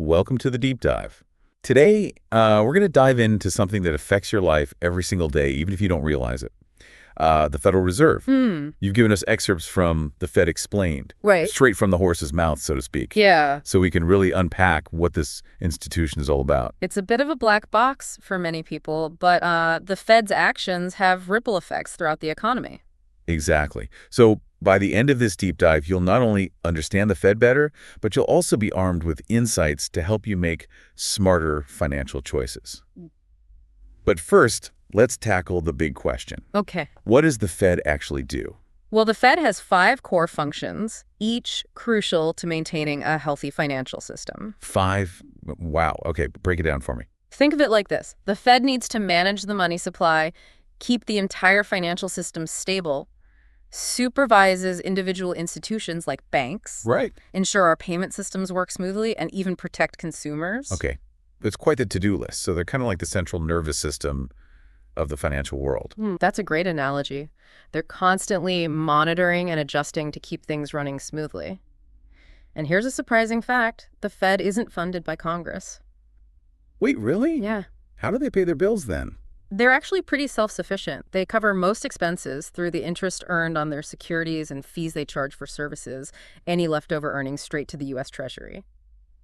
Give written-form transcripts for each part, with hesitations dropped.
welcome to the deep dive. Today, we're going to dive into something that affects your life every single day, even if you don't realize it. The Federal Reserve. You've given us excerpts from the Fed Explained. Right. Straight from the horse's mouth, so to speak. Yeah. So we can really unpack what this institution is all about. It's a bit of a black box for many people, but the Fed's actions have ripple effects throughout the economy. Exactly. So by the end of this deep dive, you'll not only understand the Fed better, but you'll also be armed with insights to help you make smarter financial choices. But first, let's tackle the big question. Okay. What does the Fed actually do? Well, the Fed has 5 core functions, each crucial to maintaining a healthy financial system. 5? Wow. Okay, break it down for me. Think of it like this. The Fed needs to manage the money supply, keep the entire financial system stable, supervises individual institutions like banks, Right. ensure our payment systems work smoothly, and even protect consumers. Okay. It's quite the to-do list. So they're kind of like the central nervous system of the financial world. That's a great analogy. They're constantly monitoring and adjusting to keep things running smoothly. And here's a surprising fact. The Fed isn't funded by Congress. Wait, really? Yeah. How do they pay their bills then? They're actually pretty self-sufficient. They cover most expenses through the interest earned on their securities and fees they charge for services, any leftover earnings straight to the U.S. Treasury.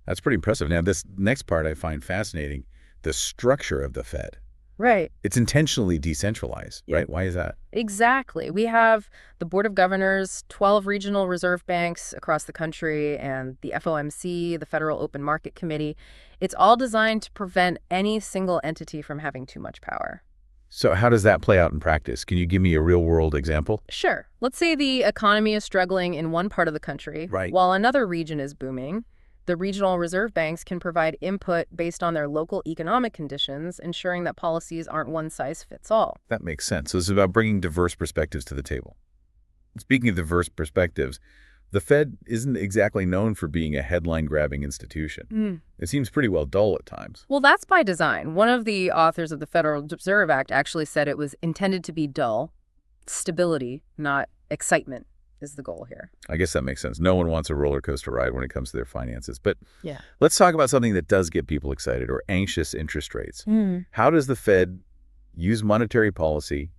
That's pretty impressive. Now, this next part I find fascinating, the structure of the Fed. Right. It's intentionally decentralized, right? Why is that? Exactly. We have the Board of Governors, 12 regional reserve banks across the country, and the FOMC, the Federal Open Market Committee. It's all designed to prevent any single entity from having too much power. So how does that play out in practice? Can you give me a real-world example? Sure. Let's say the economy is struggling in one part of the country, Right. while another region is booming. The regional reserve banks can provide input based on their local economic conditions, ensuring that policies aren't one size fits all. That makes sense. So it's about bringing diverse perspectives to the table. Speaking of diverse perspectives, the Fed isn't exactly known for being a headline-grabbing institution. It seems pretty well dull at times. Well, that's by design. One of the authors of the Federal Reserve Act actually said it was intended to be dull. Stability, not excitement, is the goal here. I guess that makes sense. No one wants a roller coaster ride when it comes to their finances. But Yeah. let's talk about something that does get people excited, or anxious interest rates. How does the Fed use monetary policy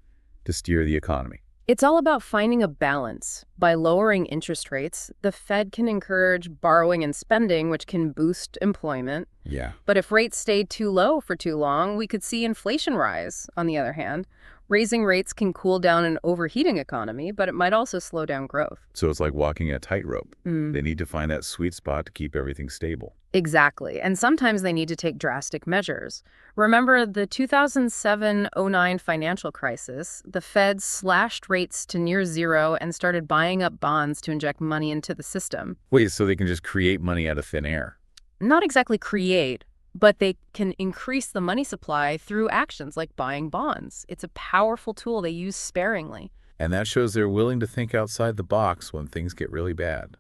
to steer the economy? It's all about finding a balance. By lowering interest rates, the Fed can encourage borrowing and spending, which can boost employment. Yeah. But if rates stay too low for too long, we could see inflation rise, on the other hand. Raising rates can cool down an overheating economy, but it might also slow down growth. So it's like walking a tightrope. They need to find that sweet spot to keep everything stable. Exactly. And sometimes they need to take drastic measures. Remember the 2007-09 financial crisis? The Fed slashed rates to near zero and started buying up bonds to inject money into the system. Wait, so they can just create money out of thin air? Not exactly create, but they can increase the money supply through actions like buying bonds. It's a powerful tool they use sparingly. And that shows they're willing to think outside the box when things get really bad.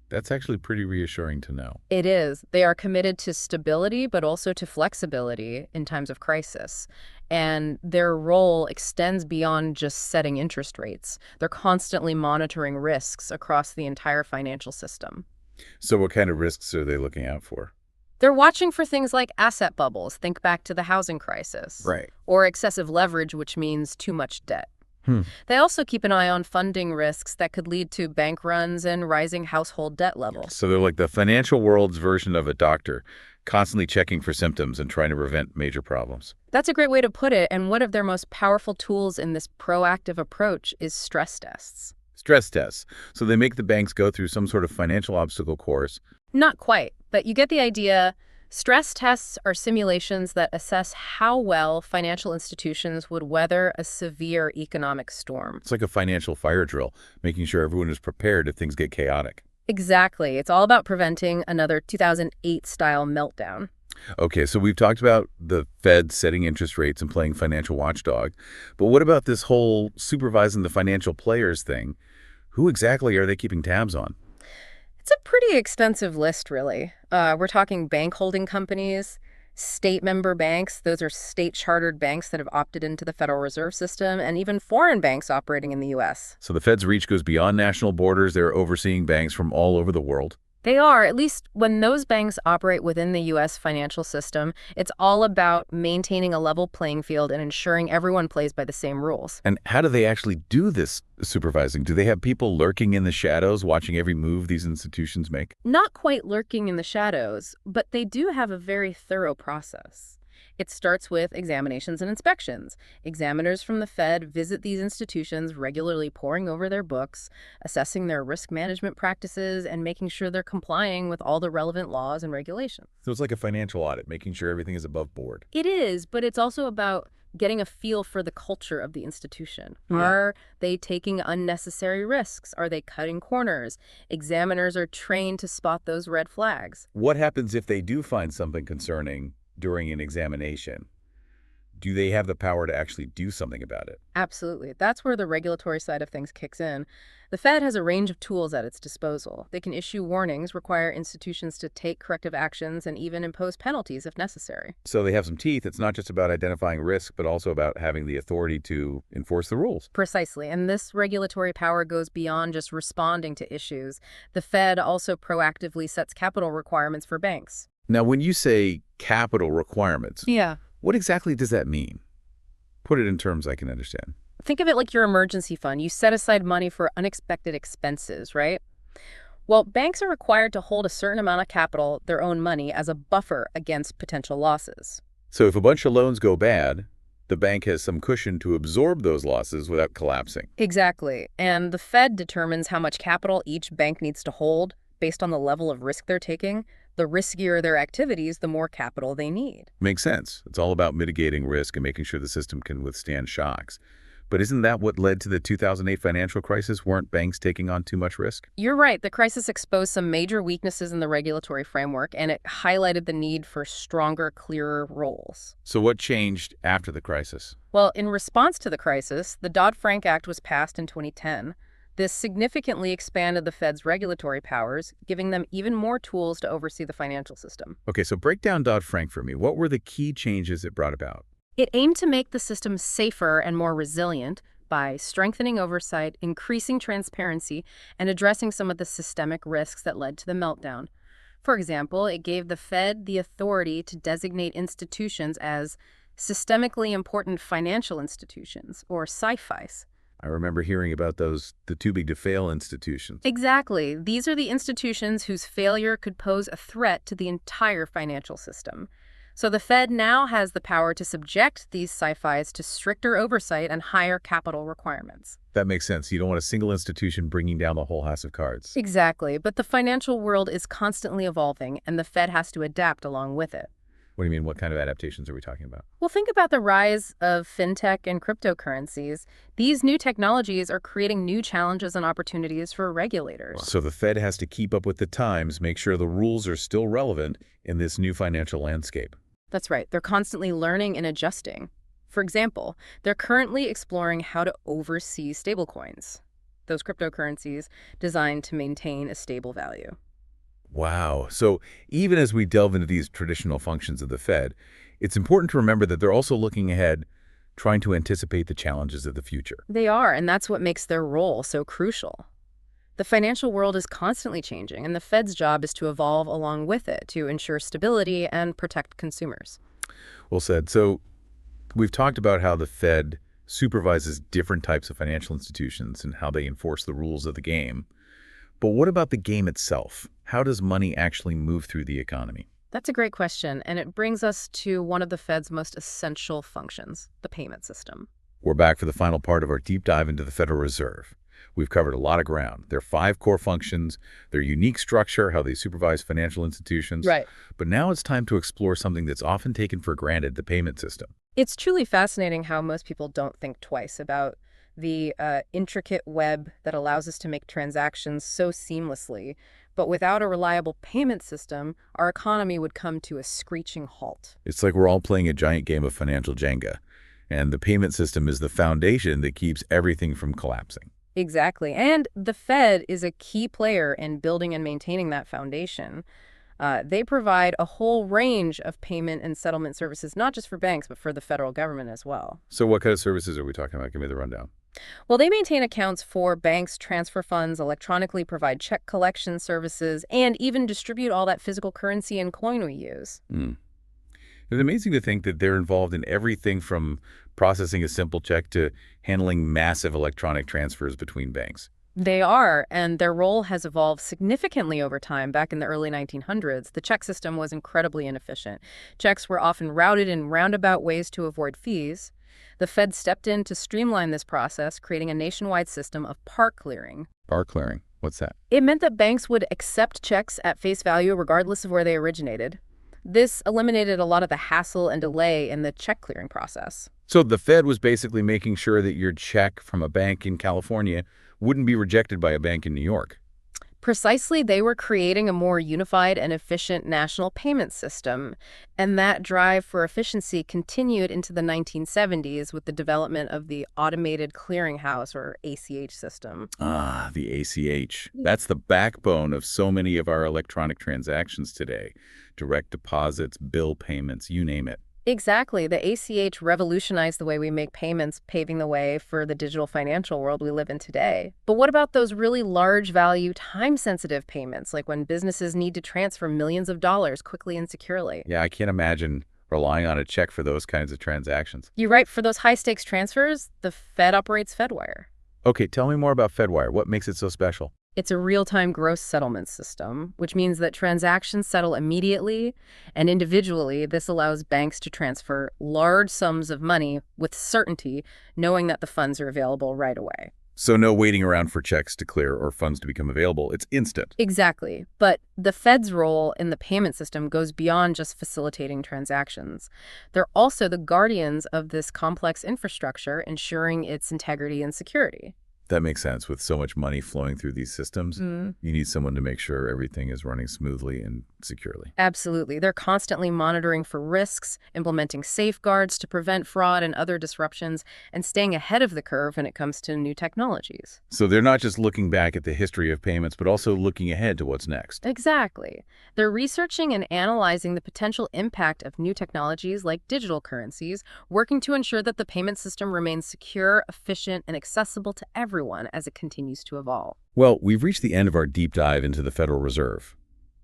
That's actually pretty reassuring to know. It is. They are committed to stability, but also to flexibility in times of crisis. And their role extends beyond just setting interest rates. They're constantly monitoring risks across the entire financial system. So what kind of risks are they looking out for? They're watching for things like asset bubbles, think back to the housing crisis. Right. Or excessive leverage, which means too much debt. They also keep an eye on funding risks that could lead to bank runs and rising household debt levels. So they're like the financial world's version of a doctor, constantly checking for symptoms and trying to prevent major problems. That's a great way to put it, and one of their most powerful tools in this proactive approach is stress tests. Stress tests. So they make the banks go through some sort of financial obstacle course. Not quite, but you get the idea. Stress tests are simulations that assess how well financial institutions would weather a severe economic storm. It's like a financial fire drill, making sure everyone is prepared if things get chaotic. Exactly. It's all about preventing another 2008-style meltdown. Okay, so we've talked about the Fed setting interest rates and playing financial watchdog. But what about this whole supervising the financial players thing? Who exactly are they keeping tabs on? It's a pretty extensive list, really. We're talking bank holding companies, state member banks, those are state-chartered banks that have opted into the Federal Reserve System, and even foreign banks operating in the U.S. So the Fed's reach goes beyond national borders. They're overseeing banks from all over the world. They are, at least when those banks operate within the U.S. financial system, it's all about maintaining a level playing field and ensuring everyone plays by the same rules. And how do they actually do this supervising? Do they have people lurking in the shadows watching every move these institutions make? Not quite lurking in the shadows, but they do have a very thorough process. It starts with examinations and inspections. Examiners from the Fed visit these institutions, regularly poring over their books, assessing their risk management practices, and making sure they're complying with all the relevant laws and regulations. So it's like a financial audit, making sure everything is above board. It is, but it's also about getting a feel for the culture of the institution. Yeah. Are they taking unnecessary risks? Are they cutting corners? Examiners are trained to spot those red flags. What happens if they do find something concerning during an examination? Do they have the power to actually do something about it? Absolutely. That's where the regulatory side of things kicks in. The Fed has a range of tools at its disposal. They can issue warnings, require institutions to take corrective actions, and even impose penalties if necessary. So they have some teeth. It's not just about identifying risk, but also about having the authority to enforce the rules. Precisely. And this regulatory power goes beyond just responding to issues. The Fed also proactively sets capital requirements for banks. Now, when you say capital requirements, Yeah. what exactly does that mean? Put it in terms I can understand. Think of it like your emergency fund. You set aside money for unexpected expenses, right? Well, banks are required to hold a certain amount of capital, their own money, as a buffer against potential losses. So if a bunch of loans go bad, the bank has some cushion to absorb those losses without collapsing. Exactly. And the Fed determines how much capital each bank needs to hold based on the level of risk they're taking. The riskier their activities, the more capital they need. Makes sense. It's all about mitigating risk and making sure the system can withstand shocks. But isn't that what led to the 2008 financial crisis? Weren't banks taking on too much risk? You're right. The crisis exposed some major weaknesses in the regulatory framework, and it highlighted the need for stronger, clearer roles. So what changed after the crisis? Well, in response to the crisis, the Dodd-Frank Act was passed in 2010. This significantly expanded the Fed's regulatory powers, giving them even more tools to oversee the financial system. Okay, so break down Dodd-Frank for me. What were the key changes it brought about? It aimed to make the system safer and more resilient by strengthening oversight, increasing transparency, and addressing some of the systemic risks that led to the meltdown. For example, it gave the Fed the authority to designate institutions as systemically important financial institutions, or SIFIs. I remember hearing about the too-big-to-fail institutions. Exactly. These are the institutions whose failure could pose a threat to the entire financial system. So the Fed now has the power to subject these SIFIs to stricter oversight and higher capital requirements. That makes sense. You don't want a single institution bringing down the whole house of cards. Exactly. But the financial world is constantly evolving, and the Fed has to adapt along with it. What do you mean? What kind of adaptations are we talking about? Well, think about the rise of fintech and cryptocurrencies. These new technologies are creating new challenges and opportunities for regulators. So the Fed has to keep up with the times, make sure the rules are still relevant in this new financial landscape. That's right. They're constantly learning and adjusting. For example, they're currently exploring how to oversee stablecoins, those cryptocurrencies designed to maintain a stable value. Wow. So even as we delve into these traditional functions of the Fed, it's important to remember that they're also looking ahead, trying to anticipate the challenges of the future. They are, and that's what makes their role so crucial. The financial world is constantly changing, and the Fed's job is to evolve along with it to ensure stability and protect consumers. Well said. So we've talked about how the Fed supervises different types of financial institutions and how they enforce the rules of the game. But what about the game itself? How does money actually move through the economy? That's a great question, and it brings us to one of the Fed's most essential functions, the payment system. We're back for the final part of our deep dive into the Federal Reserve. We've covered a lot of ground. There are 5 core functions, their unique structure, how they supervise financial institutions. Right. But now it's time to explore something that's often taken for granted, the payment system. It's truly fascinating how most people don't think twice about the intricate web that allows us to make transactions so seamlessly. But without a reliable payment system, our economy would come to a screeching halt. It's like we're all playing a giant game of financial Jenga, and the payment system is the foundation that keeps everything from collapsing. Exactly. And the Fed is a key player in building and maintaining that foundation. They provide a whole range of payment and settlement services, not just for banks, but for the federal government as well. So what kind of services are we talking about? Give me the rundown. Well, they maintain accounts for banks, transfer funds, electronically provide check collection services, and even distribute all that physical currency and coin we use. Hmm. It's amazing to think that they're involved in everything from processing a simple check to handling massive electronic transfers between banks. They are, and their role has evolved significantly over time. Back in the early 1900s, the check system was incredibly inefficient. Checks were often routed in roundabout ways to avoid fees. The Fed stepped in to streamline this process, creating a nationwide system of part clearing. Bar clearing. What's that? It meant that banks would accept checks at face value regardless of where they originated. This eliminated a lot of the hassle and delay in the check clearing process. So the Fed was basically making sure that your check from a bank in California wouldn't be rejected by a bank in New York. Precisely, they were creating a more unified and efficient national payment system, and that drive for efficiency continued into the 1970s with the development of the Automated Clearinghouse, or ACH system. Ah, the ACH. That's the backbone of so many of our electronic transactions today. Direct deposits, bill payments, you name it. Exactly. The ACH revolutionized the way we make payments, paving the way for the digital financial world we live in today. But what about those really large value, time-sensitive payments, like when businesses need to transfer millions of dollars quickly and securely? Yeah, I can't imagine relying on a check for those kinds of transactions. You're right, for those high-stakes transfers, the Fed operates Fedwire. Okay, tell me more about Fedwire. What makes it so special? It's a real-time gross settlement system, which means that transactions settle immediately and individually. This allows banks to transfer large sums of money with certainty, knowing that the funds are available right away. So no waiting around for checks to clear or funds to become available. It's instant. Exactly. But the Fed's role in the payment system goes beyond just facilitating transactions. They're also the guardians of this complex infrastructure, ensuring its integrity and security. That makes sense. With so much money flowing through these systems, you need someone to make sure everything is running smoothly and securely. Absolutely. They're constantly monitoring for risks, implementing safeguards to prevent fraud and other disruptions, and staying ahead of the curve when it comes to new technologies. So they're not just looking back at the history of payments, but also looking ahead to what's next. Exactly. They're researching and analyzing the potential impact of new technologies like digital currencies, working to ensure that the payment system remains secure, efficient, and accessible to everyone as it continues to evolve. Well, we've reached the end of our deep dive into the Federal Reserve.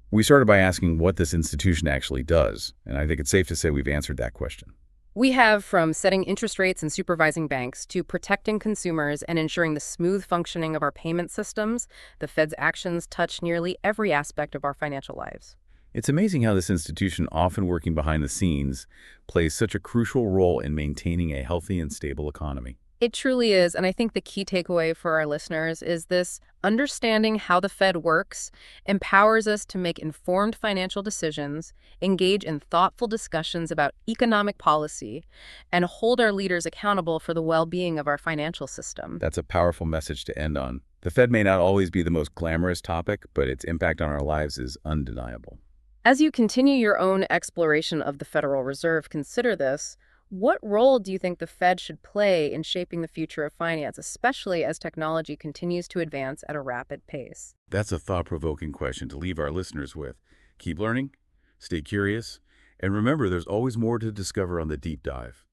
We started by asking what this institution actually does, and I think it's safe to say we've answered that question. We have from setting interest rates and supervising banks to protecting consumers and ensuring the smooth functioning of our payment systems. The Fed's actions touch nearly every aspect of our financial lives. It's amazing how this institution, often working behind the scenes, plays such a crucial role in maintaining a healthy and stable economy. It truly is, and I think the key takeaway for our listeners is this: understanding how the Fed works empowers us to make informed financial decisions, engage in thoughtful discussions about economic policy, and hold our leaders accountable for the well-being of our financial system. That's a powerful message to end on. The Fed may not always be the most glamorous topic, but its impact on our lives is undeniable. As you continue your own exploration of the Federal Reserve, consider this. What role do you think the Fed should play in shaping the future of finance, especially as technology continues to advance at a rapid pace? That's a thought-provoking question to leave our listeners with. Keep learning, stay curious, and remember there's always more to discover on the deep dive.